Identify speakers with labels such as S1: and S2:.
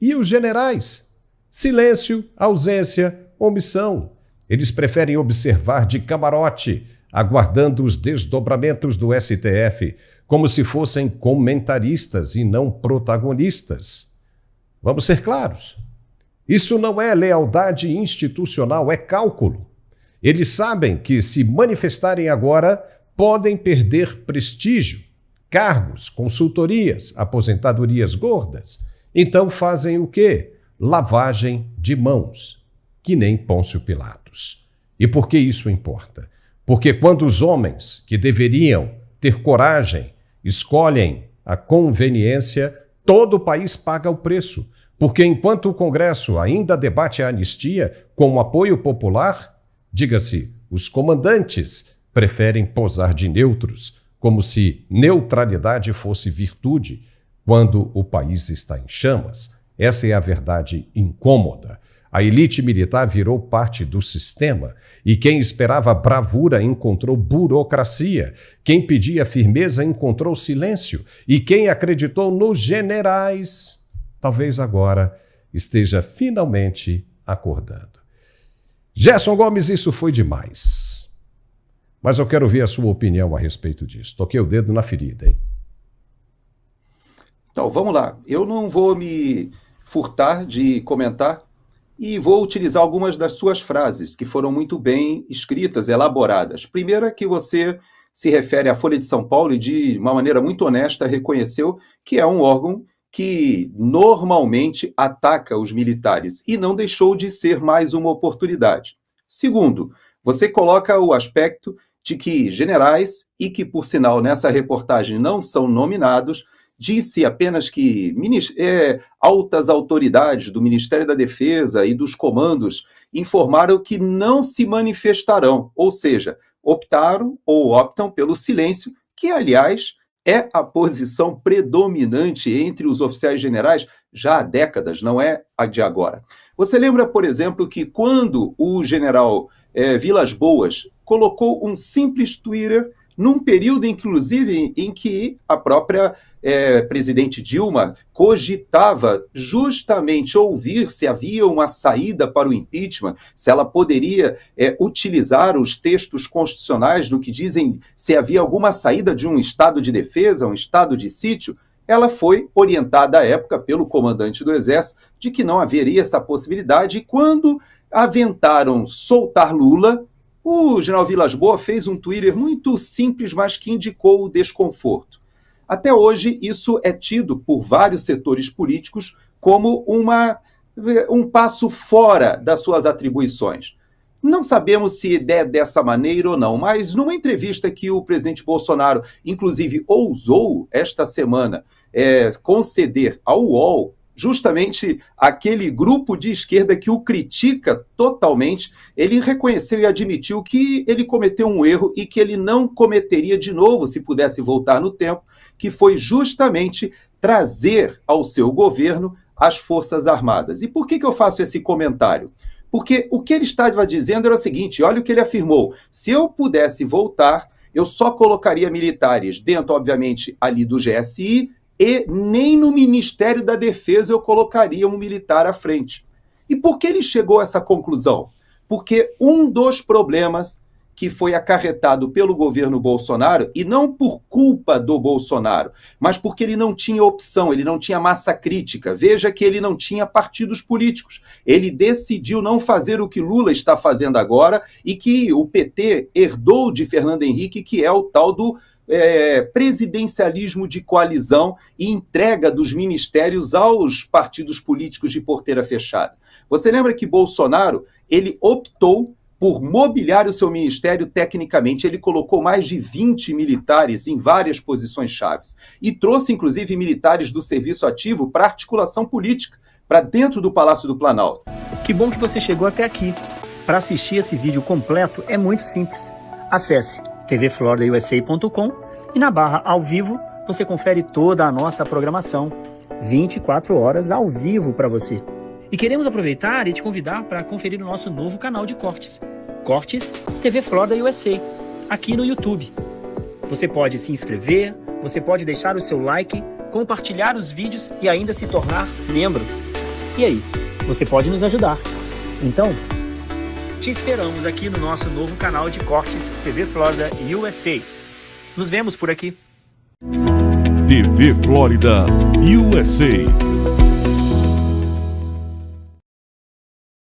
S1: E os generais? Silêncio, ausência, omissão. Eles preferem observar de camarote, aguardando os desdobramentos do STF, como se fossem comentaristas e não protagonistas. Vamos ser claros. Isso não é lealdade institucional, é cálculo. Eles sabem que, se manifestarem agora, podem perder prestígio, cargos, consultorias, aposentadorias gordas. Então fazem o quê? Lavagem de mãos, que nem Pôncio Pilatos. E por que isso importa? Porque quando os homens que deveriam ter coragem escolhem a conveniência, todo o país paga o preço. Porque enquanto o Congresso ainda debate a anistia com o apoio popular, diga-se, os comandantes preferem posar de neutros, como se neutralidade fosse virtude, quando o país está em chamas. Essa é a verdade incômoda. A elite militar virou parte do sistema e quem esperava bravura encontrou burocracia, quem pedia firmeza encontrou silêncio e quem acreditou nos generais, talvez agora esteja finalmente acordando. Gerson Gomes, isso foi demais. Mas eu quero ver a sua opinião a respeito disso. Toquei o dedo na ferida, hein?
S2: Então, vamos lá. Eu não vou me furtar de comentar e vou utilizar algumas das suas frases, que foram muito bem escritas, elaboradas. Primeiro é que você se refere à Folha de São Paulo e, de uma maneira muito honesta, reconheceu que é um órgão que normalmente ataca os militares e não deixou de ser mais uma oportunidade. Segundo, você coloca o aspecto de que generais, e que, por sinal, nessa reportagem não são nominados, disse apenas que altas autoridades do Ministério da Defesa e dos comandos informaram que não se manifestarão, ou seja, optaram ou optam pelo silêncio, que, aliás, é a posição predominante entre os oficiais generais já há décadas, não é a de agora. Você lembra, por exemplo, que quando o general Vilas Boas colocou um simples Twitter num período, inclusive, em que a própria presidente Dilma cogitava justamente ouvir se havia uma saída para o impeachment, se ela poderia utilizar os textos constitucionais no que dizem se havia alguma saída de um estado de defesa, um estado de sítio, ela foi orientada à época pelo comandante do Exército de que não haveria essa possibilidade, e quando aventaram soltar Lula, o general Vilas Boas fez um Twitter muito simples, mas que indicou o desconforto. Até hoje, isso é tido por vários setores políticos como um passo fora das suas atribuições. Não sabemos se é dessa maneira ou não, mas numa entrevista que o presidente Bolsonaro, inclusive, ousou esta semana conceder ao UOL, justamente aquele grupo de esquerda que o critica totalmente, ele reconheceu e admitiu que ele cometeu um erro e que ele não cometeria de novo se pudesse voltar no tempo, que foi justamente trazer ao seu governo as Forças Armadas. E por que eu faço esse comentário? Porque o que ele estava dizendo era o seguinte, olha o que ele afirmou, se eu pudesse voltar, eu só colocaria militares dentro, obviamente, ali do GSI, e nem no Ministério da Defesa eu colocaria um militar à frente. E por que ele chegou a essa conclusão? Porque um dos problemas que foi acarretado pelo governo Bolsonaro, e não por culpa do Bolsonaro, mas porque ele não tinha opção, ele não tinha massa crítica. Veja que ele não tinha partidos políticos. Ele decidiu não fazer o que Lula está fazendo agora e que o PT herdou de Fernando Henrique, que é o tal do presidencialismo de coalizão e entrega dos ministérios aos partidos políticos de porteira fechada. Você lembra que Bolsonaro, ele optou por mobiliar o seu ministério tecnicamente, ele colocou mais de 20 militares em várias posições chaves e trouxe inclusive militares do serviço ativo para articulação política, para dentro do Palácio do Planalto.
S3: Que bom que você chegou até aqui. Para assistir esse vídeo completo é muito simples. Acesse tvfloridausa.com e na barra ao vivo você confere toda a nossa programação, 24 horas ao vivo para você. E queremos aproveitar e te convidar para conferir o nosso novo canal de cortes, Cortes TV Florida USA, aqui no YouTube. Você pode se inscrever, você pode deixar o seu like, compartilhar os vídeos e ainda se tornar membro. E aí, você pode nos ajudar. Então, te esperamos aqui no nosso novo canal de cortes TV Flórida USA. Nos vemos por aqui.
S4: TV Flórida USA.